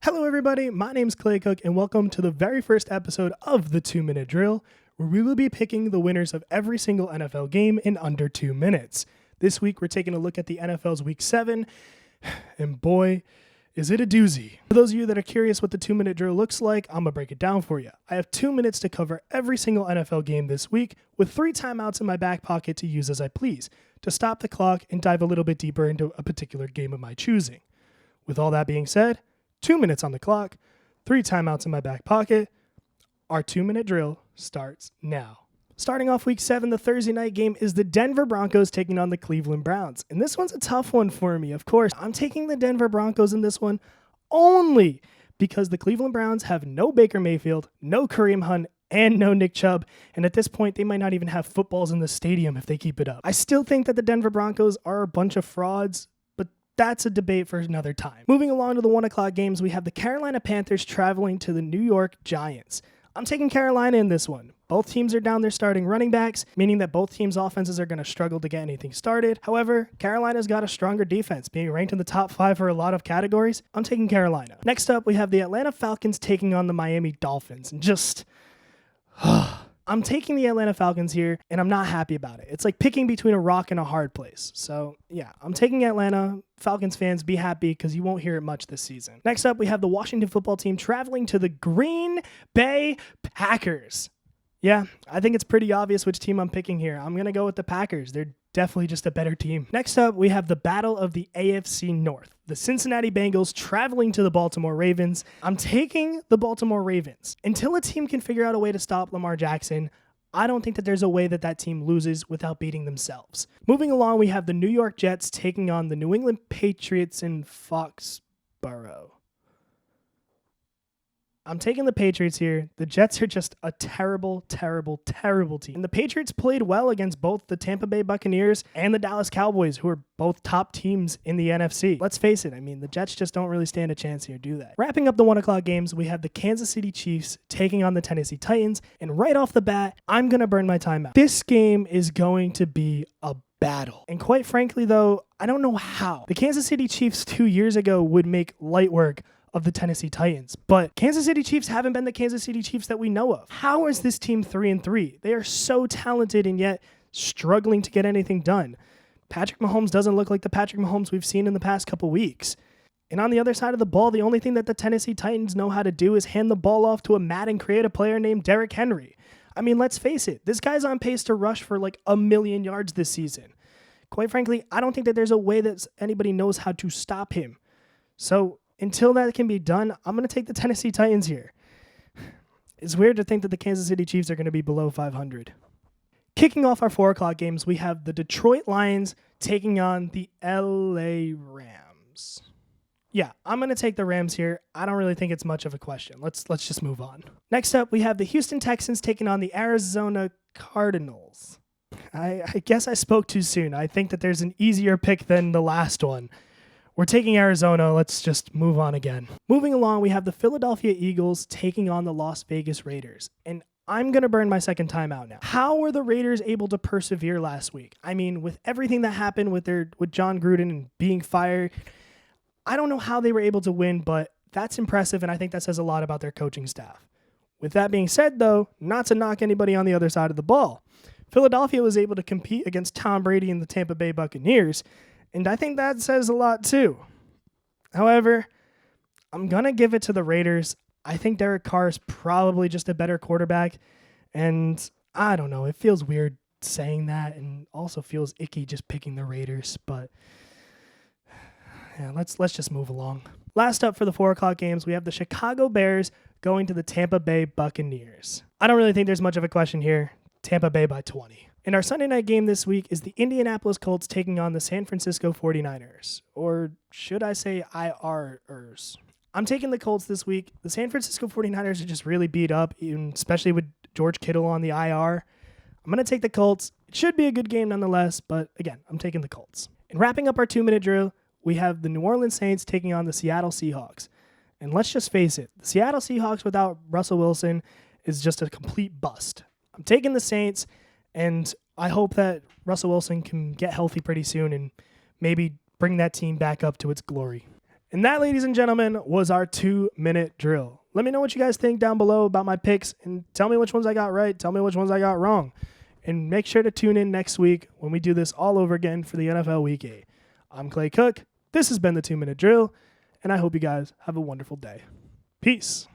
Hello, everybody. My name's Clay Cook, and welcome to the very first episode of the 2 Minute Drill, where we will be picking the winners of every single NFL game in under 2 minutes. This week, we're taking a look at the NFL's Week 7, and boy, is it a doozy. For those of you that are curious what the 2 Minute Drill looks like, I'm going to break it down for you. I have 2 minutes to cover every single NFL game this week, with 3 timeouts in my back pocket to use as I please, to stop the clock and dive a little bit deeper into a particular game of my choosing. With all that being said, 2 minutes on the clock, 3 timeouts in my back pocket. Our 2 minute drill starts now. Starting off Week 7, the Thursday night game is the Denver Broncos taking on the Cleveland Browns. And this one's a tough one for me. Of course, I'm taking the Denver Broncos in this one only because the Cleveland Browns have no Baker Mayfield, no Kareem Hunt, and no Nick Chubb. And at this point, they might not even have footballs in the stadium if they keep it up. I still think that the Denver Broncos are a bunch of frauds, but that's a debate for another time. Moving along to the 1 o'clock games, we have the Carolina Panthers traveling to the New York Giants. I'm taking Carolina in this one. Both teams are down their starting running backs, meaning that both teams' offenses are going to struggle to get anything started. However, Carolina's got a stronger defense, being ranked in the top 5 for a lot of categories. I'm taking Carolina. Next up, we have the Atlanta Falcons taking on the Miami Dolphins. And just... I'm taking the Atlanta Falcons here, and I'm not happy about it. It's like picking between a rock and a hard place. So, yeah, I'm taking Atlanta. Falcons fans, be happy because you won't hear it much this season. Next up, we have the Washington football team traveling to the Green Bay Packers. Yeah, I think it's pretty obvious which team I'm picking here. I'm going to go with the Packers. They're definitely just a better team. Next up, we have the battle of the AFC North. The Cincinnati Bengals traveling to the Baltimore Ravens. I'm taking the Baltimore Ravens. Until a team can figure out a way to stop Lamar Jackson, I don't think that there's a way that that team loses without beating themselves. Moving along, we have the New York Jets taking on the New England Patriots in Foxborough. I'm taking the Patriots here. The Jets are just a terrible, terrible, terrible team. And the Patriots played well against both the Tampa Bay Buccaneers and the Dallas Cowboys, who are both top teams in the NFC. Let's face it, the Jets just don't really stand a chance here, do they? Wrapping up the 1 o'clock games, we have the Kansas City Chiefs taking on the Tennessee Titans. And right off the bat, I'm going to burn my timeout. This game is going to be a battle. And quite frankly, though, I don't know how. The Kansas City Chiefs 2 years ago would make light work of the Tennessee Titans, but Kansas City Chiefs haven't been the Kansas City Chiefs that we know of. How is this team 3-3? They are so talented and yet struggling to get anything done. Patrick Mahomes doesn't look like the Patrick Mahomes we've seen in the past couple weeks. And on the other side of the ball, the only thing that the Tennessee Titans know how to do is hand the ball off to a Madden creative player named Derrick Henry. Let's face it, this guy's on pace to rush for like 1,000,000 yards this season. Quite frankly, I don't think that there's a way that anybody knows how to stop him. So until that can be done, I'm going to take the Tennessee Titans here. It's weird to think that the Kansas City Chiefs are going to be below 500. Kicking off our 4 o'clock games, we have the Detroit Lions taking on the LA Rams. Yeah, I'm going to take the Rams here. I don't really think it's much of a question. Let's just move on. Next up, we have the Houston Texans taking on the Arizona Cardinals. I guess I spoke too soon. I think that there's an easier pick than the last one. We're taking Arizona. Let's just move on again. Moving along, we have the Philadelphia Eagles taking on the Las Vegas Raiders. And I'm going to burn my second time out now. How were the Raiders able to persevere last week? With everything that happened with John Gruden and being fired, I don't know how they were able to win, but that's impressive, and I think that says a lot about their coaching staff. With that being said, though, not to knock anybody on the other side of the ball, Philadelphia was able to compete against Tom Brady and the Tampa Bay Buccaneers, and I think that says a lot too. However, I'm going to give it to the Raiders. I think Derek Carr is probably just a better quarterback. And I don't know. It feels weird saying that and also feels icky just picking the Raiders. But yeah, let's just move along. Last up for the 4 o'clock games, we have the Chicago Bears going to the Tampa Bay Buccaneers. I don't really think there's much of a question here. Tampa Bay by 20. And our Sunday night game this week is the Indianapolis Colts taking on the San Francisco 49ers. Or should I say IRers? I'm taking the Colts this week. The San Francisco 49ers are just really beat up, especially with George Kittle on the IR. I'm going to take the Colts. It should be a good game nonetheless, but again, I'm taking the Colts. And wrapping up our 2-minute drill, we have the New Orleans Saints taking on the Seattle Seahawks. And let's just face it, the Seattle Seahawks without Russell Wilson is just a complete bust. I'm taking the Saints. And I hope that Russell Wilson can get healthy pretty soon and maybe bring that team back up to its glory. And that, ladies and gentlemen, was our 2-minute drill. Let me know what you guys think down below about my picks and tell me which ones I got right. Tell me which ones I got wrong. And make sure to tune in next week when we do this all over again for the NFL Week 8. I'm Clay Cook. This has been the 2-minute drill, and I hope you guys have a wonderful day. Peace.